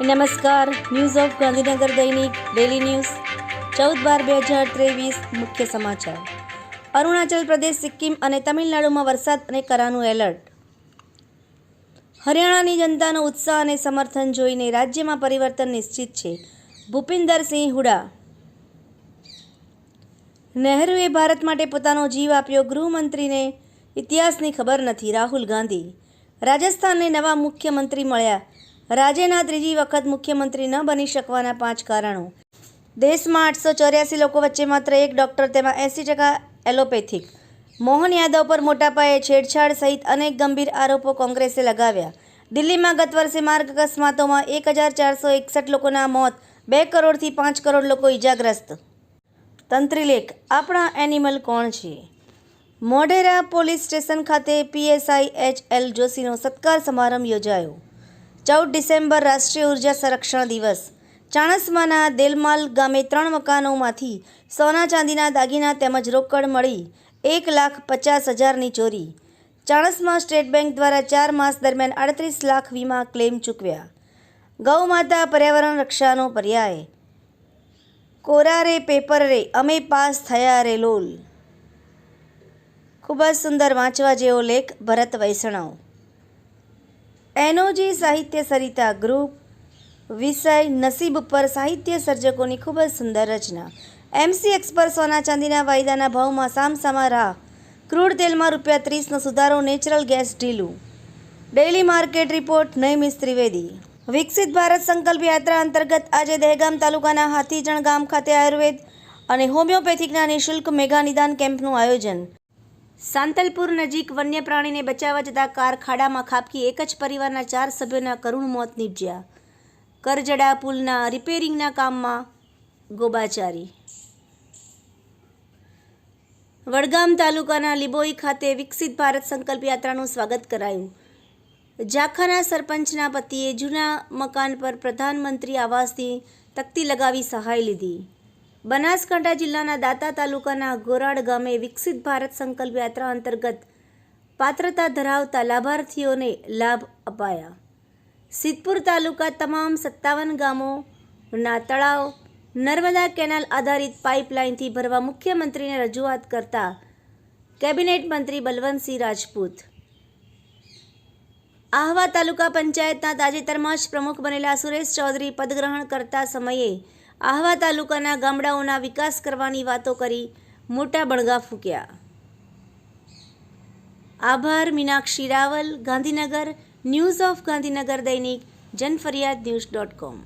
નમસ્કાર. News of Gandhinagar દૈનિક daily news 14/12/2023 મુખ્ય સમાચાર. અરુણાચલ પ્રદેશ, સિક્કિમ અને તમિલનાડુમાં વરસાદ અને કરાનું એલર્ટ. હરિયાણાની જનતાનો ઉત્સાહ અને સમર્થન જોઈને રાજ્યમાં પરિવર્તન નિશ્ચિત છે. ભૂપિન્દરસિંહ હુડા. નહેરુએ ભારત માટે પોતાનો જીવ આપ્યો, ગૃહમંત્રીને ઇતિહાસની ખબર નથી. રાહુલ ગાંધી. રાજસ્થાનને નવા મુખ્યમંત્રી મળ્યા. રાજ્યના ત્રીજી વખત મુખ્યમંત્રી ન બની શકવાના 5 કારણો. દેશમાં 884 લોકો વચ્ચે માત્ર એક ડોક્ટર, તેમાં 80% એલોપેથિક. મોહન યાદવ પર મોટા પાયે છેડછાડ સહિત અનેક ગંભીર આરોપો કોંગ્રેસે લગાવ્યા. દિલ્હીમાં ગત વર્ષે માર્ગ અકસ્માતોમાં 1461 લોકોના મોત, 2 કરોડથી 5 કરોડ લોકો ઇજાગ્રસ્ત. તંત્રીલેખ. આપણા એનિમલ કોણ છે? મોઢેરા પોલીસ સ્ટેશન ખાતે પીએસઆઈ એચ.એલ. જોશીનો સત્કાર સમારંભ યોજાયો. 14 ડિસેમ્બર રાષ્ટ્રીય ઉર્જા સંરક્ષણ દિવસ. ચાણસ્માના દેલમાલ ગામે 3 મકાનોમાંથી સોના ચાંદીના દાગીના તેમજ રોકડ મળી 1,50,000ની ચોરી. ચાણસ્મા સ્ટેટ બેંક દ્વારા 4 માસ દરમિયાન 38 લાખ વીમા ક્લેમ ચૂકવ્યા. ગૌ માતા પર્યાવરણ રક્ષાનો પર્યાય. કોરા રે પેપર રે, અમે પાસ થયા રે લોલ. ખૂબ જ સુંદર વાંચવા જેવો લેખ. ભરત વૈષ્ણવ. એનઓજી સાહિત્ય સરિતા ગ્રુપ. વિષય નસીબ પર સાહિત્ય સર્જકોની ખૂબ જ સુંદર રચના. એમસીએક્સ પર સોના ચાંદીના વાયદાના ભાવમાં સામસામા રાહ. ક્રૂડ તેલમાં ₹30નો સુધારો, નેચરલ ગેસ ઢીલું. Daily market report. Naimish Trivedi. Viksit Bharat સંકલ્પ યાત્રા અંતર્ગત આજે દહેગામ તાલુકાના હાથીજણ ગામ ખાતે આયુર્વેદ અને હોમિયોપેથિકના નિઃશુલ્ક મેગા નિદાન કેમ્પનું આયોજન. સાંતલપુર નજીક વન્ય પ્રાણીને બચાવવા જતા કાર ખાડામાં ખાબકી, એક જ પરિવારના 4 સભ્યોના કરુણ મોત નીપજ્યા. કરજડા પુલના રિપેરિંગના કામમાં ગોબાચારી. વડગામ તાલુકાના લીંબોઈ ખાતે વિકસિત ભારત સંકલ્પ યાત્રાનું સ્વાગત કરાયું. ઝાખાના સરપંચના પતિએ જૂના મકાન પર પ્રધાનમંત્રી આવાસની તકતી લગાવી સહાય લીધી. બનાસકાંઠા જિલ્લાના દાંતા તાલુકાના ગોરાડ ગામે વિકસિત ભારત સંકલ્પ યાત્રા અંતર્ગત પાત્રતા ધરાવતા લાભાર્થીઓને લાભ અપાયા. સિદ્ધપુર તાલુકા તમામ 57 ગામોના તળાવ નર્મદા કેનાલ આધારિત પાઇપલાઇનથી ભરવા મુખ્યમંત્રીને રજૂઆત કરતા કેબિનેટ મંત્રી બલવંતસિંહ રાજપૂત. આહવા તાલુકા પંચાયતના તાજેતરમાં જ પ્રમુખ બનેલા સુરેશ ચૌધરી પદગ્રહણ કરતા સમયે આહવા તાલુકાના ગામડાઓના વિકાસ કરવાની વાતો કરી મોટા બણગા ફૂંક્યા. આભાર. મીનાક્ષી રાવલ, ગાંધીનગર. ન્યૂઝ ઓફ ગાંધીનગર દૈનિક જનફરિયાદ ન્યૂઝ .com.